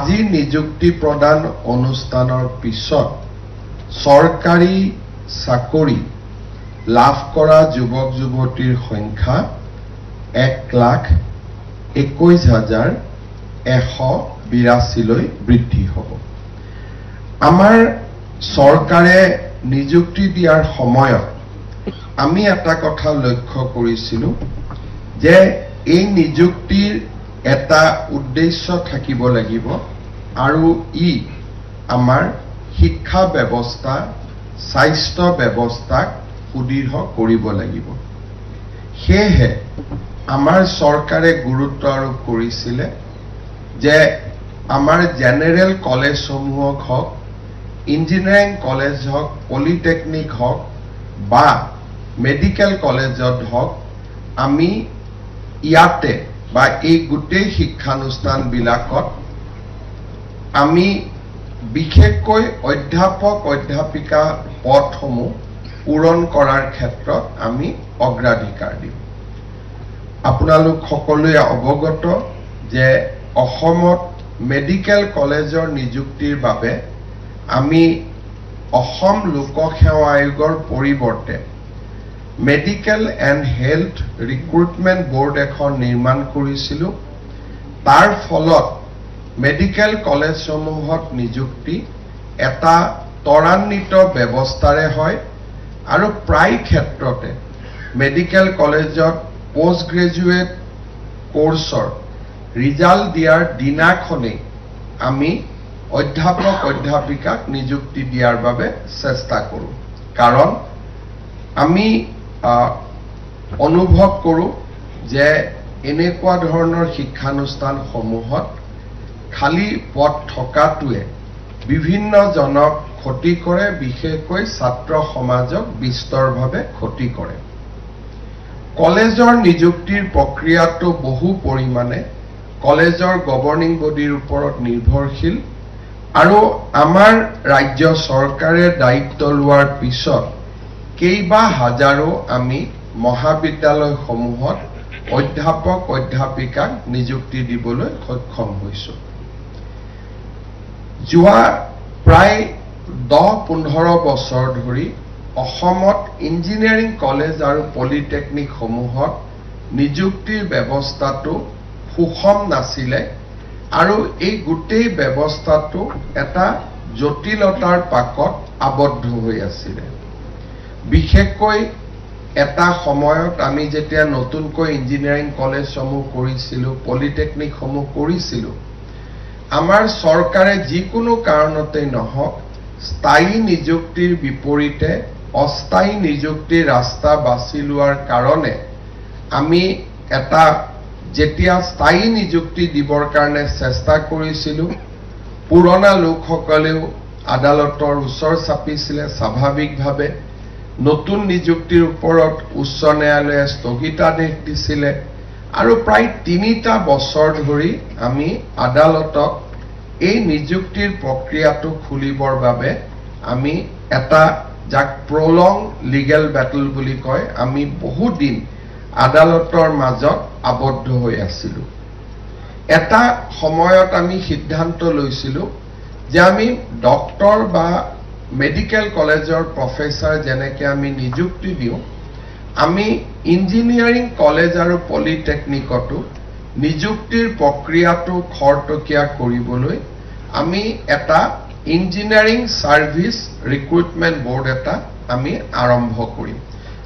আজিৰ নিযুক্তি প্ৰদান অনুষ্ঠানৰ পিছত চৰকাৰী চাকৰি লাভ কৰা যুৱক যুৱতীৰ সংখ্যা 1,21,182 লৈ বৃদ্ধি হ'ব। আমাৰ চৰকাৰে নিযুক্তি দিয়াৰ সময়ত আমি এটা কথা লক্ষ্য কৰিছিলোঁ যে এই নিযুক্তিৰ এটা উদ্দেশ্য থাকিব লাগিব আৰু ই আমাৰ শিক্ষা ব্যৱস্থা স্বাস্থ্য ব্যৱস্থাক সুদৃঢ় কৰিব লাগিব। সেয়েহে আমাৰ চৰকাৰে গুৰুত্ব আৰোপ কৰিছিলে যে আমাৰ জেনেৰেল কলেজসমূহক হওক, ইঞ্জিনিয়াৰিং কলেজ হওক, পলিটেকনিক হওক বা মেডিকেল কলেজত হওক, আমি ইয়াতে বা এই গোটেই শিক্ষানুষ্ঠানবিলাকত আমি বিশেষকৈ অধ্যাপক অধ্যাপিকা পদসমূহ পূৰণ কৰাৰ ক্ষেত্ৰত আমি অগ্ৰাধিকাৰ দিম। আপোনালোক সকলোৱে অৱগত যে অসমত মেডিকেল কলেজৰ নিযুক্তিৰ বাবে আমি অসম লোকসেৱা আয়োগৰ পৰিৱৰ্তে medical and health recruitment board এখন নিৰ্মাণ কৰিছিলোঁ। তাৰ ফলত মেডিকেল কলেজসমূহত নিযুক্তি এটা ত্বৰান্বিত ব্যৱস্থাৰে হয় আৰু প্ৰায় ক্ষেত্ৰতে মেডিকেল কলেজত পোষ্ট গ্ৰেজুৱেট কোৰ্চৰ ৰিজাল্ট দিয়াৰ দিনাখনেই আমি অধ্যাপক অধ্যাপিকাক নিযুক্তি দিয়াৰ বাবে চেষ্টা কৰোঁ। কাৰণ আমি অনুভৱ কৰোঁ যে এনেকুৱা ধৰণৰ শিক্ষানুষ্ঠানসমূহত খালি পদ থকাটোৱে বিভিন্নজনক ক্ষতি কৰে, বিশেষকৈ ছাত্ৰ সমাজক বিস্তৰভাৱে ক্ষতি কৰে। কলেজৰ নিযুক্তিৰ প্ৰক্ৰিয়াটো বহু পৰিমাণে কলেজৰ গভৰ্নিং বডিৰ ওপৰত নিৰ্ভৰশীল আৰু আমাৰ ৰাজ্য চৰকাৰে দায়িত্ব লোৱাৰ পিছত কেইবা হাজাৰো আমি মহাবিদ্যালয়সমূহত অধ্যাপক অধ্যাপিকাক নিযুক্তি দিবলৈ সক্ষম হৈছোঁ। যোৱা প্ৰায় 10-15 বছৰ ধৰি অসমত ইঞ্জিনিয়াৰিং কলেজ আৰু পলিটেকনিকসমূহত নিযুক্তিৰ ব্যৱস্থাটো সুষম নাছিলে আৰু এই গোটেই ব্যৱস্থাটো এটা জটিলতাৰ পাকত আবদ্ধ হৈ আছিলে। বিশেষকৈ এটা সময়ত আমি যেতিয়া নতুনকৈ ইঞ্জিনিয়াৰিং কলেজসমূহ কৰিছিলোঁ, পলিটেকনিকসমূহ কৰিছিলোঁ, আমাৰ চৰকাৰে যিকোনো কাৰণতেই নহওক স্থায়ী নিযুক্তিৰ বিপৰীতে অস্থায়ী নিযুক্তিৰ ৰাস্তা বাছি লোৱাৰ কাৰণে আমি এটা যেতিয়া স্থায়ী নিযুক্তি দিবৰ কাৰণে চেষ্টা কৰিছিলোঁ, পুৰণা লোকসকলেও আদালতৰ ওচৰ চাপিছিলে। স্বাভাৱিকভাৱে নতুন নিযুক্তিৰ ওপৰত উচ্চ ন্যায়ালয়ে স্থগিতাদেশ দিছিলে আৰু প্ৰায় 3টা বছৰ ধৰি আমি আদালতক এই নিযুক্তিৰ প্ৰক্ৰিয়াটো খুলিবৰ বাবে আমি এটা যাক প্ৰলং লিগেল বেটল বুলি কয়, আমি বহুদিন আদালতৰ মাজত আবদ্ধ হৈ আছিলোঁ। এটা সময়ত আমি সিদ্ধান্ত লৈছিলোঁ যে আমি ডক্টৰ বা মেডিকেল কলেজৰ প্ৰফেচাৰ যেনেকৈ আমি নিযুক্তি দিওঁ, আমি ইঞ্জিনিয়াৰিং কলেজ আৰু পলিটেকনিকতো নিযুক্তিৰ প্ৰক্ৰিয়াটো খৰতকীয়া কৰিবলৈ আমি এটা ইঞ্জিনিয়াৰিং সাৰ্ভিস ৰিক্ৰুটমেণ্ট বোৰ্ড এটা আমি আৰম্ভ কৰিম,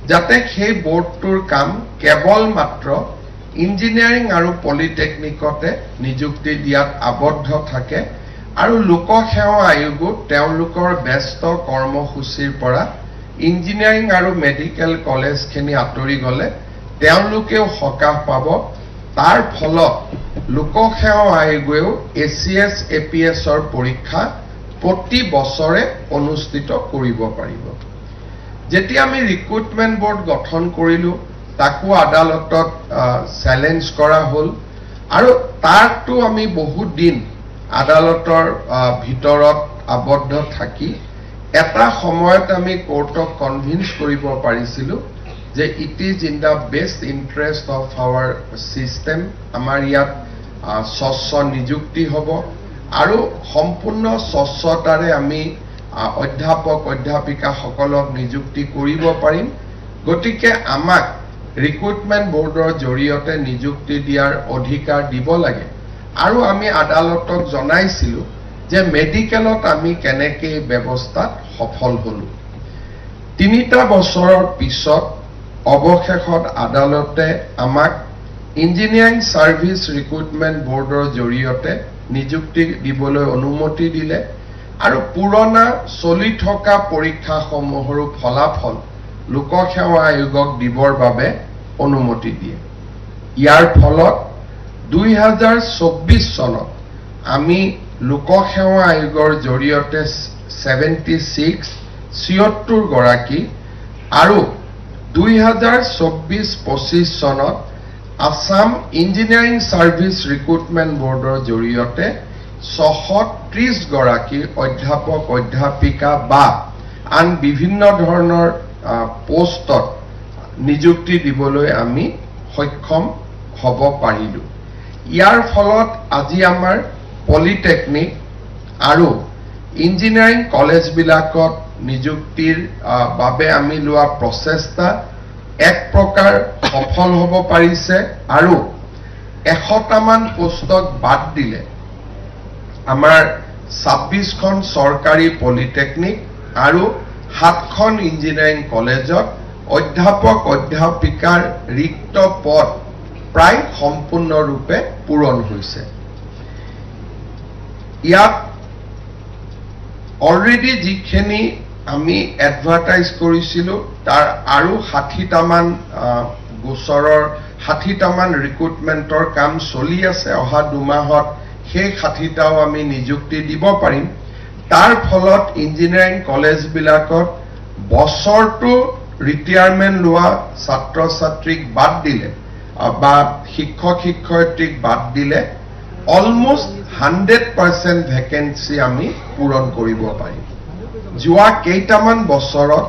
যাতে সেই বোৰ্ডটোৰ কাম কেৱল মাত্ৰ ইঞ্জিনিয়াৰিং আৰু পলিটেকনিকতে নিযুক্তি দিয়াত আবদ্ধ থাকে আৰু লোকসেৱা আয়োগো তেওঁলোকৰ ব্যস্ত কৰ্মসূচীৰ পৰা ইঞ্জিনিয়াৰিং আৰু মেডিকেল কলেজখিনি আঁতৰি গ'লে তেওঁলোকেও সকাহ পাব। তাৰ ফলত লোকসেৱা আয়োগেও ACS APSৰ পৰীক্ষা প্ৰতি বছৰে অনুষ্ঠিত কৰিব পাৰিব। যেতিয়া আমি ৰিক্ৰুটমেণ্ট বোৰ্ড গঠন কৰিলোঁ, তাকো আদালতত চেলেঞ্জ কৰা হ'ল আৰু তাতো আমি বহুত দিন আদালতৰ ভিতৰত আবদ্ধ থাকি এটা সময়ত আমি কোৰ্টক কনভিন্স কৰিব পাৰিছিলোঁ যে it is in the best interest of our system, আমাৰ ইয়াত স্বচ্ছ নিযুক্তি হ'ব আৰু সম্পূৰ্ণ স্বচ্ছতাৰে আমি অধ্যাপক অধ্যাপিকাসকলক নিযুক্তি কৰিব পাৰিম গতিকে আমাক ৰিক্ৰুটমেণ্ট বৰ্ডৰ জৰিয়তে নিযুক্তি দিয়াৰ অধিকাৰ দিব লাগে আৰু আমি আদালতক জনাইছিলো যে মেডিকেলত আমি কেনেকে ব্যৱস্থাত সফল হলো 3টা বছৰৰ পিছত অৱশেষত আদালতে আমাক ইঞ্জিনিয়াৰিং সাৰ্ভিস ৰিক্ৰুটমেণ্ট বৰ্ডৰ জৰিয়তে নিযুক্তি দিবলৈ অনুমতি দিলে আৰু পুৰণা চলি থকা পৰীক্ষাসমূহৰ ফলাফল লোকসেৱা আয়োগক দিবৰ বাবে অনুমতি দিয়ে ইয়াৰ ফলত 2024 চনত আমি লোকসেৱা আয়োগৰ জৰিয়তে 76 গৰাকী আৰু 2024-25 চনত আসাম ইঞ্জিনিয়াৰিং সাৰ্ভিস ৰিক্ৰুটমেণ্ট বৰ্ডৰ জৰিয়তে 630 গৰাকী অধ্যাপক অধ্যাপিকা বা আন বিভিন্ন ধৰণৰ পোষ্টত নিযুক্তি দিবলৈ আমি সক্ষম হ'ব পাৰিলো ইয়াৰ ফলত আজি আমাৰ পলিটেকনিক আৰু ইঞ্জিনিয়াৰিং কলেজ বিলাকত নিযুক্তিৰ বাবে আমি লোৱা প্ৰচেষ্টা এক প্ৰকাৰ সফল হ'ব পাৰিছে আৰু 100টামান পোষ্টক বাদ দিলে আমাৰ 26খন চৰকাৰী পলিটেকনিক আৰু 7খন ইঞ্জিনিয়াৰিং কলেজত অধ্যাপক অধ্যাপিকাৰ ৰিক্ত পদ প্ৰায় সম্পূৰ্ণৰূপে পূৰণ হৈছে ইয়াত অলৰেডি যিখিনি আমি এডভাৰটাইজ কৰিছিলো তাৰ আৰু 60টামান গোচৰৰ 60টামান ৰিক্ৰুটমেণ্টৰ কাম চলি আছে অহা 2 মাহত সেই 60টাও আমি নিযুক্তি দিব পাৰিম তাৰ ফলত ইঞ্জিনিয়াৰিং কলেজ বিলাকত বছৰটো ৰিটায়াৰমেণ্ট লোৱা ছাত্ৰ ছাত্ৰীক বাদ দিলে বা শিক্ষক শিক্ষয়িত্ৰীক বাদ দিলে অলমোষ্ট 100% ভ্যাকেন্সি আমি পূৰণ কৰিব পাৰিম যোৱা কেইটামান বছৰত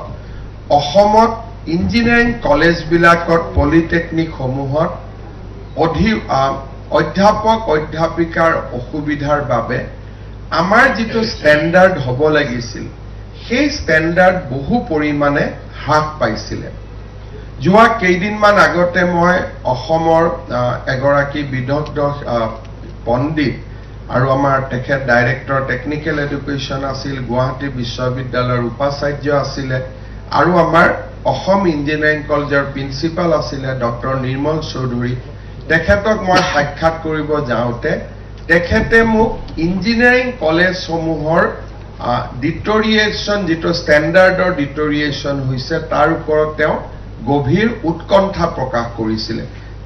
অসমত ইঞ্জিনিয়াৰিং কলেজ বিলাকত পলিটেকনিক সমূহত অধ্যাপক অধ্যাপিকাৰ অসুবিধাৰ বাবে আমাৰ যিটো ষ্টেণ্ডাৰ্ড হ'ব লাগিছিল সেই ষ্টেণ্ডাৰ্ড বহু পৰিমাণে হ্ৰাস পাইছিলে যোৱা কেইদিনমান আগতে মই অসমৰ এগৰাকী বিদগ্ধ পণ্ডিত আৰু আমাৰ তেখেত ডাইৰেক্টৰ টেকনিক্যাল এডুকেশ্যন আছিল গুৱাহাটী বিশ্ববিদ্যালয়ৰ উপাচাৰ্য আছিল আৰু আমাৰ অসম ইঞ্জিনিয়াৰিং কলেজৰ প্ৰিন্সিপাল আছিল ডক্টৰ নিৰ্মল চৌধুৰী তেখেতক মই সাক্ষাৎ কৰিব যাওঁতে তেখেতে মোক ইঞ্জিনিয়াৰিং কলেজ সমূহৰ ডিটৰিয়েশ্যন যেটো ষ্টেণ্ডাৰ্ডৰ ডিটৰিয়েশ্যন হৈছে তাৰ ওপৰত তেওঁ গভীৰ উৎকণ্ঠা প্ৰকাশ কৰিছিল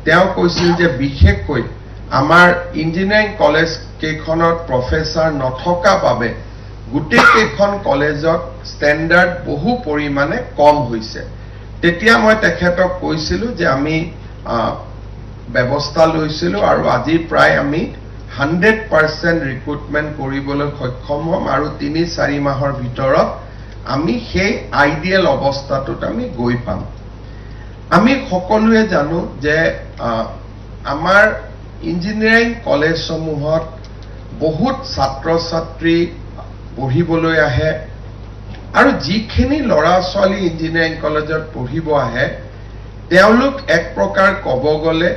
তেওঁ কৈছিল যে বিশেষকৈ আমাৰ ইঞ্জিনিয়াৰিং কলেজ কেইখনত প্ৰফেসৰ নথকা বাবে গোটেই কেইখন কলেজত ষ্টেণ্ডাৰ্ড বহু পৰিমাণে কম হৈছে তেতিয়া মই তেখেতক কৈছিল যে আমি ব্যৱস্থা লৈছিলো আৰু আজি প্ৰায় আমি 100% ৰিক্ৰুটমেণ্ট কৰিবলৈ সক্ষম হ'ম আৰু 3-4 মাহৰ ভিতৰত আমি সেই আইডিয়েল অৱস্থাটোত আমি গৈ পাম আমি সকলোৱে জানো যে আমাৰ ইঞ্জিনিয়াৰিং কলেজ সমূহত বহুত ছাত্ৰ ছাত্ৰী পঢ়িবলৈ আহে আৰু যিখিনি ল'ৰা ছোৱালী ইঞ্জিনিয়াৰিং কলেজত পঢ়িব আহে তেওঁলোক এক প্ৰকাৰ ক'ব গ'লে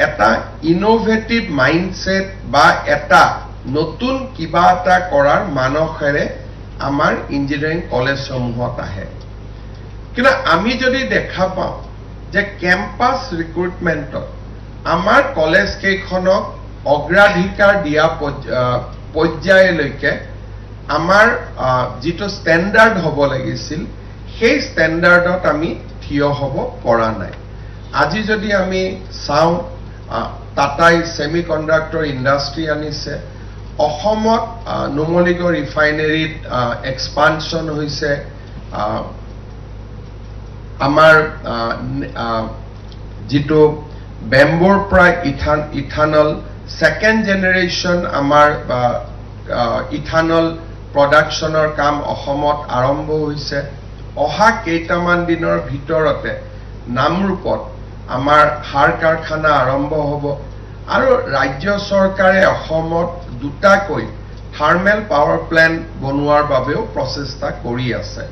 এটা ইনোভেটিভ মাইন্ডসেট বা এটা নতুন কিবা এটা কৰাৰ মানসেৰে আমাৰ ইঞ্জিনিয়াৰিং কলেজ সমূহত আহে কিন্তু আমি যদি দেখা পাওঁ যে ক্যাম্পাস ৰিক্ৰুটমেণ্টত আমাৰ কলেজ কেইখনক অগ্ৰাধিকাৰ দিয়া পৰ্যায়লৈকে আমাৰ যেটো ষ্টেণ্ডাৰ্ড হ'ব লাগিছিল সেই ষ্টেণ্ডাৰ্ডত আমি থিয় হ'ব পৰা নাই আজি যদি আমি চাওঁ টাটাই সেমিকন্ডাক্টৰ ইণ্ডাষ্ট্ৰি আনিছে অসমত নুমলীগড় ৰিফাইনাৰীত এক্সপানশন হৈছে আমাৰ যেটো বেম্বৰ প্ৰায় ইথানল সেকেন্ড জেনাৰেশন আমাৰ ইথানল প্ৰডাকশনৰ কাম অসমত আৰম্ভ হৈছে অহা কেইটামান দিনৰ ভিতৰতে নামৰূপত আমাৰ হাড় কাৰখানা আৰম্ভ হ'ব আৰু ৰাজ্য চৰকাৰে অসমত দুটাকৈ থাৰ্মেল পাৱাৰ প্ল্যান্ট বনোৱাৰ বাবেও প্ৰচেষ্টা কৰি আছে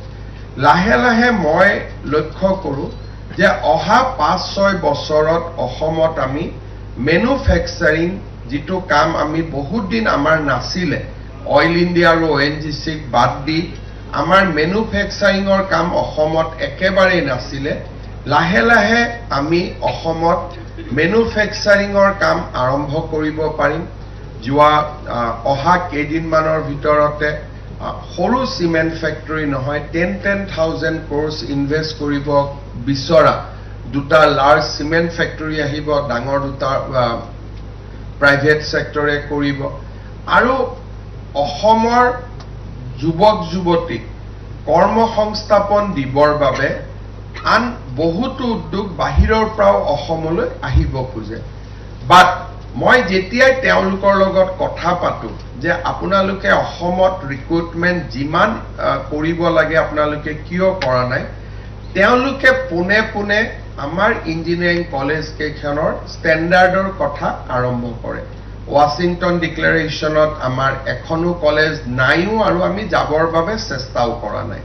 লাহে লাহে মই লক্ষ্য কৰো যে অহা 5-6 বছৰত অসমত আমি মেনুফেকচাৰিং যেটো কাম আমি বহুত দিন আমাৰ নাছিলে অইল ইণ্ডিয়া আৰু ONGCক বাদ দি আমাৰ মেনুফেকচাৰিংৰ কাম অসমত একেবাৰে নাছিলে লাহে লাহে আমি অসমত মেনুফেকচাৰিংৰ কাম আৰম্ভ কৰিব পাৰিম যোৱা অহা কেইদিনমানৰ ভিতৰতে সৰু সিমেন্ট ফেক্টৰী নহয় 10,000 crores ইনভেষ্ট কৰিব বিচৰা দুটা লাৰ্জ সিমেন্ট ফেক্টৰী আহিব ডাঙৰ দুটা প্ৰাইভেট সেক্টৰে কৰিব আৰু অসমৰ যুৱক যুৱতী কৰ্মসংস্থাপন দিবৰ বাবে আন বহুতো উদ্যোগ বাহিৰৰ পৰা অসমলৈ আহিব খোজে বাট মই যেতিয়াই তেওঁলোকৰ লগত কথা পাতো যে আপোনালোকে অসমত ৰিক্ৰুটমেন্ট যিমান কৰিব লাগে আপোনালোকে কিয় কৰা নাই তেওঁলোকে পুনে পুনে আমাৰ ইঞ্জিনিয়াৰিং কলেজ কেইখনৰ ষ্টেণ্ডাৰ্ডৰ কথা আৰম্ভ কৰে ৱাশ্বিংটন ডিক্লেৰেশ্যনত আমাৰ এখনো কলেজ নাইও আৰু আমি যাবৰ বাবে চেষ্টাও কৰা নাই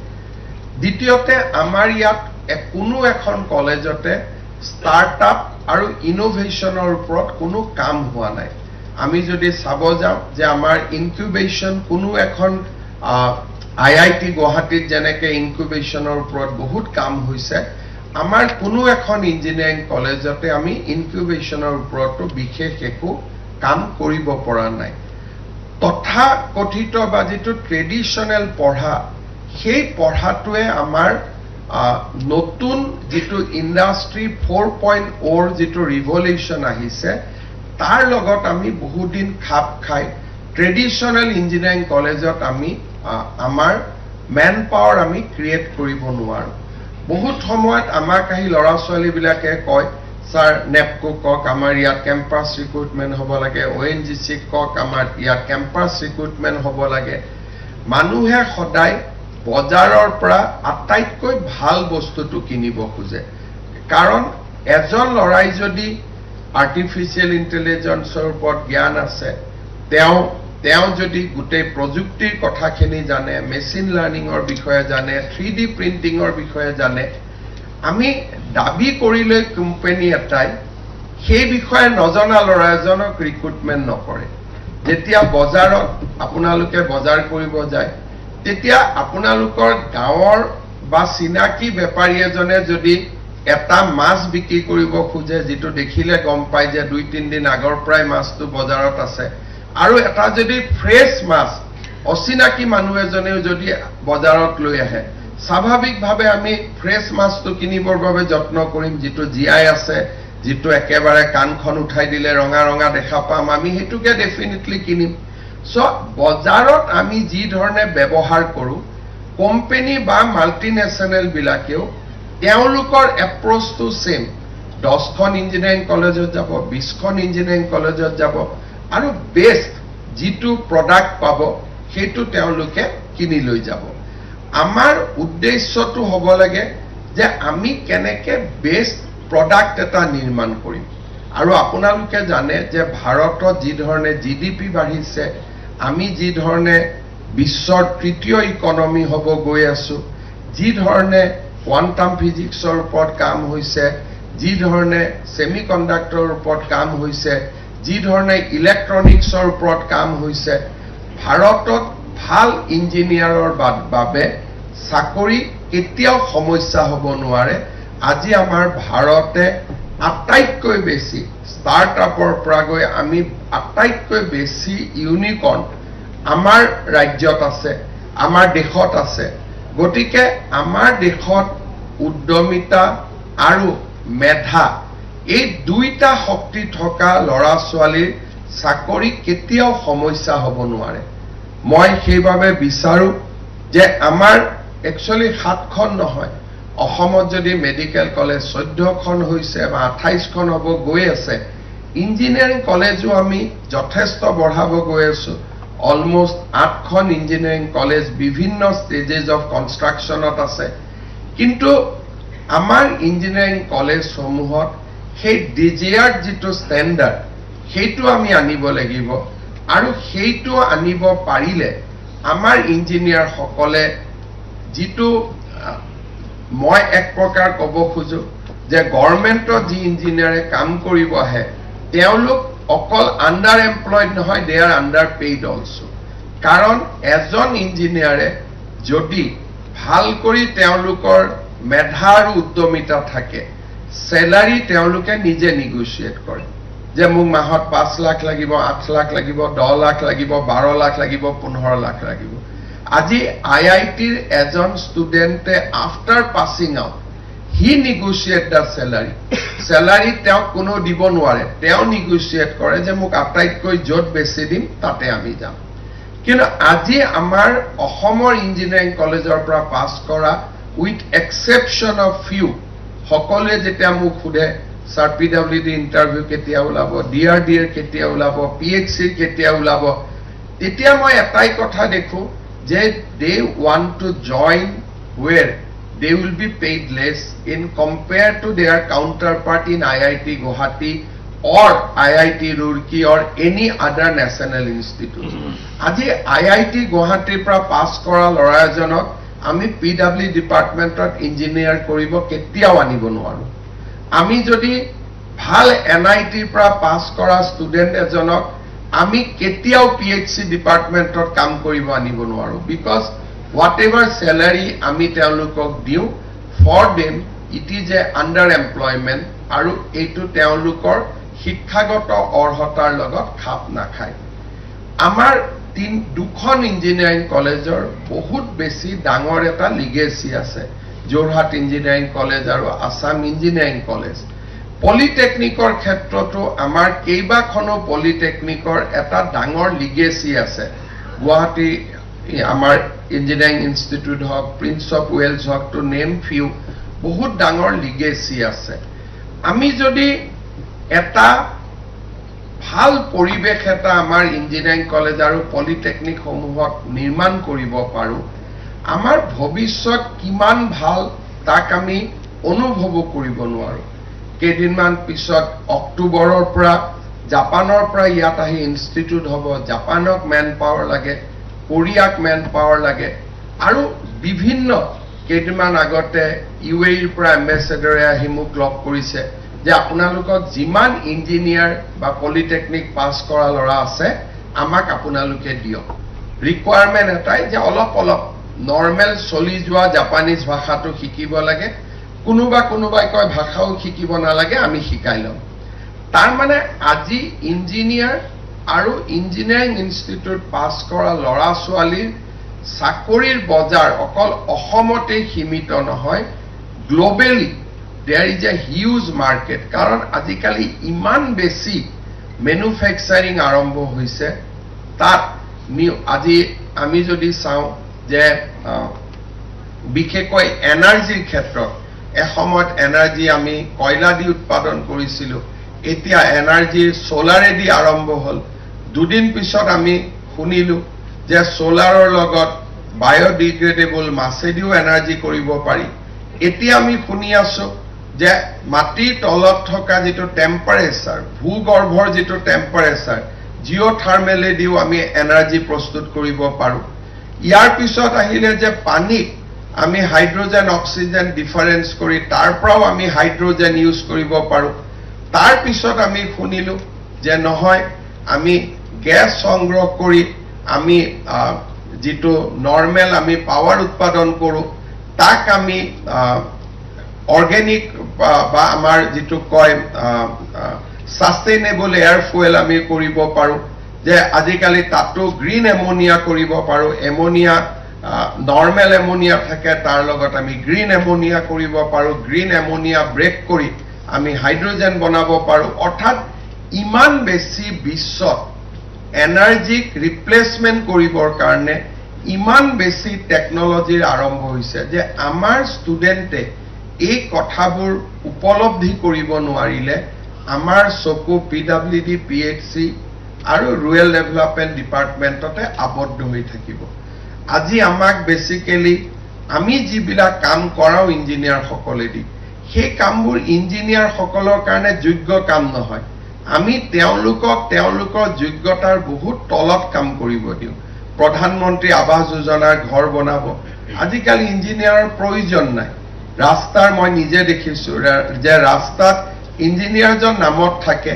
দ্বিতীয়তে আমাৰ ইয়াত কোনো এখন কলেজতে ষ্টাৰ্টআপ আৰু ইনোভেশনৰ ওপৰত কোনো কাম হোৱা নাই আমি যদি চাব যাওঁ যে আমাৰ ইনকিউবেশন কোনো এখন IIT গুৱাহাটীত যেনেকে ইনকিউবেশনৰ ওপৰত বহুত কাম হৈছে আমাৰ কোনো এখন ইঞ্জিনিয়াৰিং কলেজতে আমি ইনকিউবেশনৰ ওপৰতো বিশেষ একো কাম কৰিব পৰা নাই তথা কথিত বা যেটো ট্ৰেডিশনাল পঢ়া সেই পঢ়াটোৱে আমাৰ নতুন যেটো ইন্ডাষ্ট্ৰি 4.0 যেটো ৰিভলিউশন আহিছে তাৰ লগত আমি বহুত দিন খাপ খাই ট্ৰেডিশনাল ইঞ্জিনিয়াৰিং কলেজত আমি আমাৰ ম্যান পাৱাৰ আমি ক্ৰিয়েট কৰিব নোৱাৰো বহুত সময়ত আমাক আহি লৰা ছোৱালী বিলাকে কয় স্যাৰ নেপকো কক আমাৰ ইয়াত কেম্পাছ ৰিক্ৰুটমেন্ট হ'ব লাগে ONGC কক আমাৰ ইয়াত কেম্পাছ ৰিক্ৰুটমেন্ট হ'ব লাগে মানুহে সদায় বজাৰৰ পৰা আটাইতকৈ ভাল বস্তুটো কিনিব খোজে কাৰণ এজন লৰাই যদি আৰ্টিফিশিয়াল ইন্টেলিজেন্সৰ ওপৰত জ্ঞান আছে তেওঁ যদি গোটেই প্ৰযুক্তিৰ কথাখিনি জানে মেচিন লাৰ্নিংৰ বিষয়ে জানে 3D প্ৰিন্টিংৰ বিষয়ে জানে আমি দাবী কৰিলে কোম্পানী এটাই সেই বিষয়ে নজনা লৰা এজনক ৰিক্ৰুটমেন্ট নকৰে যেতিয়া বজাৰত আপোনালোকে বজাৰ কৰিব যায় তেতিয়া আপোনালোকৰ গাঁৱৰ বা চিনাকি বেপাৰী এজনে যদি এটা মাছ বিক্ৰী কৰিব খোজে যেটো দেখিলে গম পায় যে 2-3 দিন আগৰ প্ৰায় মাছটো বজাৰত আছে আৰু এটা যদি ফ্ৰেছ মাছ অচিনাকি মানুহ এজনেও যদি বজাৰত লৈ আহে স্বাভাৱিকভাৱে আমি ফ্ৰেছ মাছটো কিনিবৰ বাবে যত্ন কৰিম যেটো জিআই আছে যেটো একেবাৰে কানখন উঠাই দিলে ৰঙা ৰঙা দেখা পাম আমি হেতুকে ডেফিনেটলি কিনিম সো বজাৰত আমি যি ধৰণে ব্যৱহাৰ কৰো কোম্পানী বা মাল্টিনেশনাল বিলাকেও তেওঁলোকৰ এপ্ৰোচটো সেম 10খন ইঞ্জিনিয়াৰিং কলেজত যাব 20খন ইঞ্জিনিয়াৰিং কলেজত যাব আৰু বেস্ট যেটো প্ৰডাক্ট পাব হেতু তেওঁলোকে কিনি লৈ যাব আমাৰ উদ্দেশ্যটো হ'ব লাগে যে আমি কেনেকে বেস্ট প্ৰডাক্ট এটা নিৰ্মাণ কৰিম আৰু আপোনালোকে জানে যে ভাৰতত যি ধৰণে GDP বাঢ়িছে আমি যি ধৰণে বিশ্বৰ তৃতীয় ইকনমি হ'ব গৈ আছো যি ধৰণে কোৱান্টাম ফিজিক্সৰ ওপৰত কাম হৈছে যি ধৰণে সেমিকন্ডাক্টৰৰ ওপৰত কাম হৈছে যি ধৰণে ইলেক্ট্ৰনিক্সৰ ওপৰত কাম হৈছে ভাৰতত ভাল ইঞ্জিনিয়াৰৰ বাবে চাকৰি কেতিয়াও সমস্যা হ'ব নোৱাৰে আজি আমাৰ ভাৰতে আটাইতকৈ বেছি ষ্টাৰ্টআপৰ পৰা গৈ আমি আটাইতকৈ বেছি ইউনিকৰ্ন আমাৰ ৰাজ্যত আছে আমাৰ দেশত আছে গতিকে আমাৰ দেশত উদ্যমিতা আৰু মেধা এই দুইটা শক্তি থকা লৰা ছোৱালীৰ চাকৰি কেতিয়াও সমস্যা হ'ব নোৱাৰে মই সেইভাবে বিচাৰো যে আমাৰ একচুয়ালি 7খন নহয় অসমত যদি মেডিকেল কলেজ 14খন হৈছে বা 28খন হ'ব গৈ আছে ইঞ্জিনিয়াৰিং কলেজও আমি যথেষ্ট বঢ়াব গৈ আছো অলমোস্ট 8খন ইঞ্জিনিয়াৰিং কলেজ বিভিন্ন স্টেজেস অফ কনস্ট্ৰাকশনত আছে কিন্তু আমাৰ ইঞ্জিনিয়াৰিং কলেজ সমূহত সেই ডিজিআৰ যেটো ষ্টেণ্ডাৰ্ড হেতু আমি আনিব লাগিব আৰু সেইটো আনিব পাৰিলে আমাৰ ইঞ্জিনিয়াৰ সকলে যেটো মই এক প্ৰকাৰ ক'ব খুজো যে গভৰ্নমেন্টৰ যি ইঞ্জিনিয়াৰে কাম কৰিব আহে তেওঁলোক অকল আন্ডাৰ এমপ্লয়েড নহয় দে আৰ আন্ডাৰ পেইড অলসো কাৰণ এজন ইঞ্জিনিয়াৰে যদি ভাল কৰি তেওঁলোকৰ মেধা আৰু উদ্যমিতা থাকে স্যালাৰি তেওঁলোকে নিজে নেগোশিয়েট কৰে যে মোক মাহত 5 লাখ লাগিব 8 লাখ লাগিব 10 লাখ লাগিব 12 লাখ লাগিব 15 লাখ লাগিব আজি আইআইটিৰ এজন ষ্টুডেন্টে after passing out he negotiate the salary তেওঁ কোনো দিব নোৱাৰে তেওঁ নেগোশিয়েট কৰে যে মোক আটাইতকৈ যত বেছি দিম তাতে আমি যাম কিন্তু আজি আমাৰ অসমৰ ইঞ্জিনিয়াৰিং কলেজৰ পৰা পাস কৰা উইথ এক্সেপশন অফ ফিউ সকলে যেতিয়া মোক খুদে স্যার পিডব্লিউডি ইন্টারভিউ কেতিয়া ওলাব ডিআরডি এর কেতিয়া ওলাব পিএইচসি কেতিয়া ওলাব তেতিয়া মই এটাই কথা দেখো যে they want to join where they will be paid less in compared to their counterpart in IIT Guwahati or IIT Roorkee or any other national institute. আজি IIT Guwahati পৰা পাস কৰা লৰা এজনক আমি পিডব্লিউ ডিপাৰ্টমেন্টত ইঞ্জিনিয়াৰ কৰিব কেতিয়াও আনিব নোৱাৰো আমি যদি ভাল এনআইটিৰ পৰা পাস কৰা ষ্টুডেন্ট এজনক আমি কেতিয়াও পিএইচসি ডিপাৰ্টমেন্টত কাম কৰিব আনিব নোৱাৰো বিকজ whatever salary আমি তেওঁলোকক দিও for them it is a under employment আৰু এইটো তেওঁলোকৰ শিক্ষাগত অৰ্হতাৰ লগত খাপ নাখায় আমাৰ দুখন ইঞ্জিনিয়াৰিং কলেজৰ বহুত বেছি ডাঙৰ এটা লিগেসি আছে যোৰহাট ইঞ্জিনিয়াৰিং কলেজ আৰু আসাম ইঞ্জিনিয়াৰিং কলেজ পলিটেকনিকৰ ক্ষেত্ৰতো আমাৰ কেইবাখনো পলিটেকনিকৰ এটা ডাঙৰ লিগেসি আছে গুৱাহাটী আমাৰ ইঞ্জিনিয়াৰিং ইনষ্টিটিউট হক প্ৰিন্স অফ ওয়েলছ হক টু নেম ফিউ বহুত ডাঙৰ লিগেসি আছে আমি যদি এটা ভাল পৰিবেশ এটা আমাৰ ইঞ্জিনিয়াৰিং কলেজ আৰু পলিটেকনিক সমূহত নিৰ্মাণ কৰিব পাৰো আমাৰ ভৱিষ্যত কিমান ভাল তাক আমি অনুভৱ কৰিব নোৱাৰো কেইদিনমান পিছত অক্টোবৰৰ পৰা জাপানৰ পৰা ইয়াত আহি ইনষ্টিটিউট হ'ব জাপানক ম্যান পাৱাৰ লাগে কোৰিয়াক ম্যান পাৱাৰ লাগে আৰু বিভিন্ন কেইদিনমান আগতে ইউএইৰ পৰা এম্বেছাডৰে আহি মোক লগ কৰিছে যে আপোনালোকক যিমান ইঞ্জিনিয়াৰ বা পলিটেকনিক পাস কৰা লৰা আছে আমাক আপোনালোকে দিয়ক ৰিকোয়াৰমেন্ট এটাই যে অলপ নৰ্মেল চলি যোৱা জাপানীজ ভাষাটো শিকিব লাগে কোনোবাই কয় ভাষাও শিকিব নালাগে আমি শিকাই লম তাৰ মানে আজি ইঞ্জিনিয়াৰ আৰু ইঞ্জিনিয়াৰিং ইনষ্টিটিউট পাস কৰা লৰা ছোৱালীৰ চাকৰিৰ বজাৰ অকল অসমতে সীমিত নহয় গ্লোবেলি there is a huge market কারণ আজিকালি ইমান বেছি ম্যানুফ্যাকচারিং আৰম্ভ হৈছে তাত আজি আমি যদি চাও যে বিশেষকৈ এনাৰ্জিৰ ক্ষেত্ৰত এসময়ত এনাৰ্জি আমি কয়লা দি উৎপাদন কৰিছিলো এতিয়া এনাৰ্জিৰ সোলাৰেদি আৰম্ভ হল দুদিন পিছত আমি শুনিলো যে সোলাৰৰ লগত বায়োডিগ্ৰেডেবল মাছেদিও এনাৰ্জি কৰিব পাৰি এতিয়া আমি শুনি আছো যে মাটিৰ তলত থকা যেটো টেম্পাৰেচাৰ ভূগৰ্ভৰ যেটো টেম্পাৰেচাৰ জিঅথাৰ্মেলেদিও আমি এনাৰ্জি প্ৰস্তুত কৰিব পাৰো ইয়াৰ পিছত আহিলে যে পানী আমি হাইড্ৰোজেন অক্সিজেন ডিফাৰেন্স কৰি তাৰ পৰাও আমি হাইড্ৰোজেন ইউজ কৰিব পাৰো তাৰ পিছত আমি শুনিলো যে নহয় আমি গ্যাস সংগ্ৰহ কৰি আমি যেটো নৰমাল আমি পাওয়াৰ উৎপাদন কৰো তাক আমি অৰ্গানিক বা আমাৰ যেটো কয় সাস্টেইনেবল এয়াৰ ফুয়েল আমি কৰিব পাৰো যে আজিকালি তাতো গ্ৰীণ এমোনিয়া কৰিব পাৰো এমোনিয়া নৰমাল এমোনিয়া থাকে তাৰ লগত আমি গ্ৰীণ এমোনিয়া কৰিব পাৰো গ্ৰীণ এমোনিয়া ব্ৰেক কৰি আমি হাইড্ৰোজেন বনাব পাৰো অৰ্থাৎ ইমান বেছি বিশ্বত এনাৰ্জিক ৰিপ্লেসমেন্ট কৰিবৰ কাৰণে ইমান বেছি টেকনলজিৰ আৰম্ভ হৈছে যে আমাৰ ষ্টুডেন্টে এই কথাবোৰ উপলব্ধি কৰিব নোৱাৰিলে আমাৰ চকু পিডব্লিউডি পিএইচসি আৰু ৰুৰেল ডেভেলপমেন্ট ডিপাৰ্টমেন্টতে আবদ্ধ হৈ থাকিব আজি আমাক বেসিক্যালি আমি যিবিলাক কাম কৰাও ইঞ্জিনিয়াৰ সকলেদি সেই কামবোৰ ইঞ্জিনিয়াৰ সকলৰ কাৰণে যোগ্য কাম নহয় আমি তেওঁলোকৰ যোগ্যতাৰ বহুত তলত কাম কৰিব দিওঁ প্ৰধানমন্ত্ৰী আৱাস যোজনাৰ ঘৰ বনাব আজিকালি ইঞ্জিনিয়াৰৰ প্ৰয়োজন নাই ৰাস্তাৰ মই নিজে দেখিছো যে ৰাস্তাত ইঞ্জিনিয়াৰজন নামত থাকে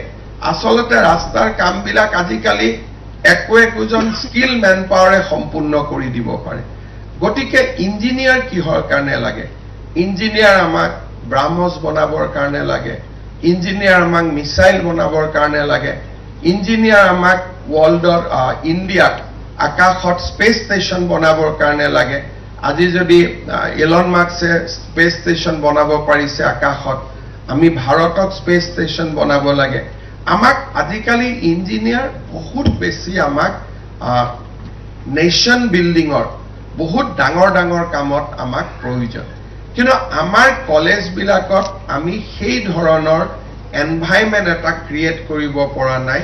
আসলতে ৰাস্তাৰ কামবিলাক আজিকালি একোজন স্কিল মেন পাৱাৰে সম্পূৰ্ণ কৰি দিব পাৰে গতিকে ইঞ্জিনিয়াৰ কিহৰ কাৰণে লাগে ইঞ্জিনিয়াৰ আমাক ব্ৰাহ্মস বনাবৰ কাৰণে লাগে ইঞ্জিনিয়াৰ আমাক মিসাইল বনাবৰ কাৰণে লাগে ইঞ্জিনিয়াৰ আমাক ওয়াৰ্ল্ডৰ ইণ্ডিয়াক আকাশত স্পেস ষ্টেচন বনাবৰ কাৰণে লাগে আজি যদি এলন মাস্কে স্পেস ষ্টেচন বনাব পাৰিছে আকাশত আমি ভাৰতক স্পেস ষ্টেচন বনাব লাগে আমাক আজিকালি ইঞ্জিনিয়াৰ বহুত বেছি আমাক নেশন বিল্ডিংৰ বহুত ডাঙৰ কামত আমাক প্ৰয়োজন কিন্তু আমাৰ কলেজ বিলাকত আমি সেই ধৰণৰ এনভাইৰনমেন্ট এটা ক্ৰিয়েট কৰিব পৰা নাই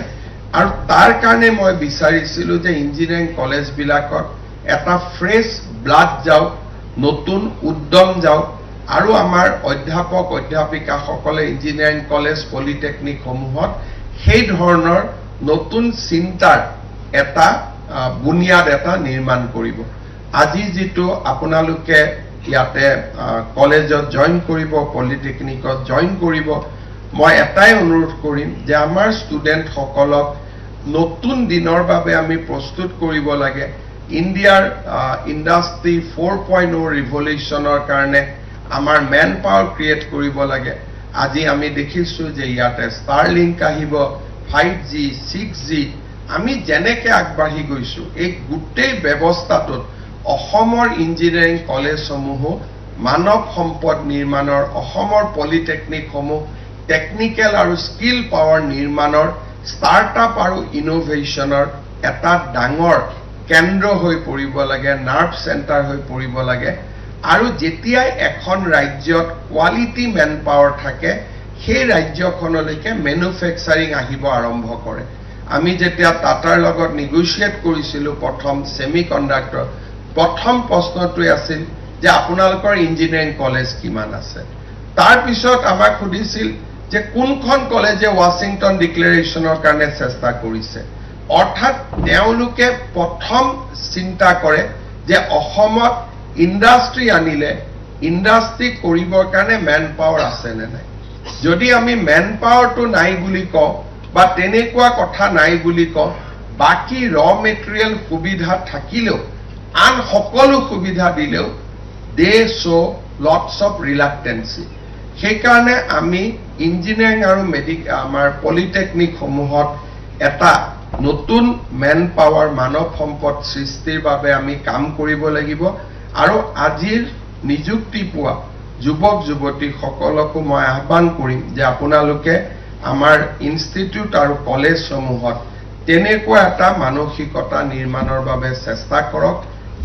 আৰু তাৰ কাৰণে মই বিচাৰিছিলো যে ইঞ্জিনিয়াৰিং কলেজ বিলাকত এটা ফ্ৰেছ ব্লাড যাওক নতুন উদ্যম যাওক আৰু আমাৰ অধ্যাপক অধ্যাপিকা সকলে ইঞ্জিনিয়াৰিং কলেজ পলিটেকনিক সমূহত সেই ধৰণৰ নতুন চিন্তাৰ এটা বুনিয়াদ এটা নিৰ্মাণ কৰিব আজি যেটো আপোনালোকে ইয়াতে কলেজত জয়েন কৰিব পলিটেকনিকত জয়েন কৰিব মই এটাই অনুৰোধ কৰিম যে আমাৰ ষ্টুডেন্ট সকলক নতুন দিনৰ বাবে আমি প্ৰস্তুত কৰিব লাগে ইণ্ডিয়াৰ ইন্ডাষ্ট্ৰি 4.0 ৰিভলিউচনৰ কাৰণে আমাৰ মেন পাৱাৰ ক্ৰিয়েট কৰিব লাগে আজি আমি দেখিছো যে ইয়াতে ষ্টাৰলিংক আহিব 5G 6G আমি যেনেকে আগবাঢ়ি গৈছো এই গুটেই ব্যৱস্থাটোত অসমৰ ইঞ্জিনিয়াৰিং কলেজ সমূহ মানৱ সম্পদ নিৰ্মাণৰ অসমৰ পলিটেকনিক সমূহ টেকনিক্যাল আৰু স্কিল পাৱাৰ নিৰ্মাণৰ ষ্টাৰ্টআপ আৰু ইনোভেশনৰ এটা ডাঙৰ কেন্দ্ৰ হৈ পৰিব লাগে নাৰ্ভ সেন্টাৰ হৈ পৰিব লাগে আৰু যেতিয়া এখন ৰাজ্যত কোৱালিটি মেন পাৱাৰ থাকে সেই ৰাজ্যখনলৈকে ম্যানুফ্যাকচাৰিং আহিব আৰম্ভ কৰে আমি যেতিয়া টাটাৰ লগত নেগোশিয়েট কৰিছিলো প্ৰথম সেমিকন্ডাক্টৰ প্ৰথম প্ৰশ্নটোই আছিল যে আপোনালোকৰ ইঞ্জিনিয়াৰিং কলেজ কিমান আছে তাৰ পিছত আমাক সুধিছিল যে কোনখন কলেজে ওয়াশিংটন ডিক্লেৰেশনৰ কাৰণে চেষ্টা কৰিছে অৰ্থাৎ তেওঁলোকে প্ৰথম চিন্তা কৰে যে অসমত ইন্ডাষ্ট্ৰি আনিলে ইন্ডাষ্ট্ৰি কৰিবৰ কাৰণে মেন পাৱাৰ আছে নে নাই যদি আমি মেন পাৱাৰটো নাই বুলি কওঁ বা তেনেকুৱা কথা নাই বুলি কওঁ বাকি ৰ মেটেৰিয়েল সুবিধা থাকিলেও আন সকলো সুবিধা দিলেও দে শো লটস অফ ৰিলাক্টেন্সি সেই কাৰণে আমি ইঞ্জিনিয়াৰিং আৰু আমাৰ পলিটেকনিক সমূহত এটা নতুন মেন পাৱাৰ মানৱ সম্পদ সৃষ্টিৰ বাবে আমি কাম কৰিব লাগিব আৰু আজিৰ নিযুক্তি পোৱা যুৱক যুৱতী সকলকো মই আহ্বান কৰিম যে আপোনালোকে আমাৰ ইনষ্টিটিউট আৰু কলেজ সমূহত তেনেকুৱা এটা মানসিকতা নিৰ্মাণৰ বাবে চেষ্টা কৰক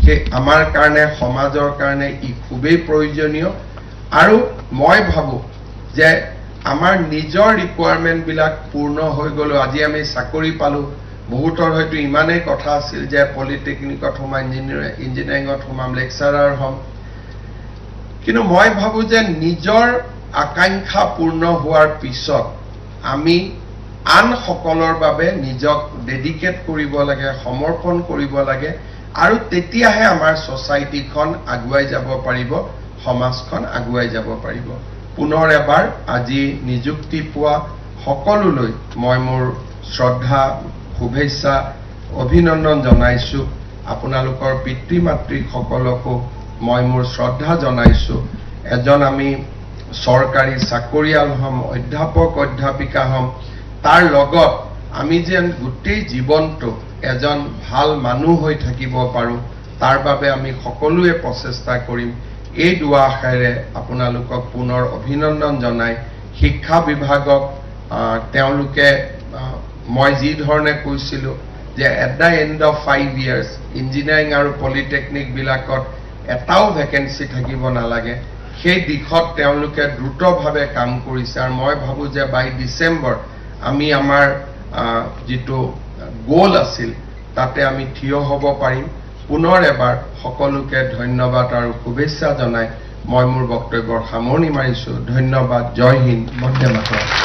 যে আমাৰ কাৰণে সমাজৰ কাৰণে ই খুবেই প্ৰয়োজনীয় আৰু মই ভাবো যে আমাৰ নিজৰ ৰিকুৱাৰমেন্ট বিলাক পূৰ্ণ হৈ গলো আজি আমি চাকৰি পালো বহুতৰ হয়তো ইমানেই কথা আছিল যে পলিটেকনিকত হোমাম ইঞ্জিনিয়াৰিঙত হোমাম লেকচাৰাৰ হ'ম কিন্তু মই ভাবো যে নিজৰ আকাংক্ষা পূৰ্ণ হোৱাৰ পিছত আমি আন সকলৰ বাবে নিজক ডেডিকেট কৰিব লাগে সমৰ্পণ কৰিব লাগে আৰু তেতিয়াহে আমাৰ সোসাইটিখন আগুৱাই যাব পাৰিব সমাজখন আগুৱাই যাব পাৰিব পুনৰ এবাৰ আজি নিযুক্তি পোৱা সকলোলৈ মই মোৰ শ্ৰদ্ধা শুভেচ্ছা অভিনন্দন জনাইছো আপোনালোকৰ পিতৃ মাতৃ সকলকো মই মোৰ শ্ৰদ্ধা জনাইছো এজন আমি সৰকাৰী চাকৰিয়াল হম অধ্যাপক অধ্যাপিকা হম তাৰ লগত আমি যেন গোটেই জীৱনটো এজন ভাল মানুহ হৈ থাকিব পাৰো তাৰ বাবে আমি সকলোৱে প্ৰচেষ্টা কৰিম এই দুৱা আশাৰে আপোনালোকক পুনৰ অভিনন্দন জনাই শিক্ষা বিভাগক তেওঁলোকে মই যি ধৰণে কৈছিলো যে at the end of 5 years engineering আৰু পলিটেকনিক বিলাকত এটাও ভ্যাকেন্সি থাকিব নালাগে সেই দিশত তেওঁলোকে দ্ৰুতভাৱে কাম কৰিছে আৰু মই ভাবো যে বাই ডিসেম্বৰ আমি আমাৰ যেটো গোল আছিল তাতে আমি থিয় হ'ব পাৰিম পুনৰ এবাৰ সকলোকে ধন্যবাদ আৰু শুভেচ্ছা জনাই মই মোৰ বক্তব্যৰ সামৰণি মাৰিছো ধন্যবাদ জয় হিন্দ বন্দে মাতৰম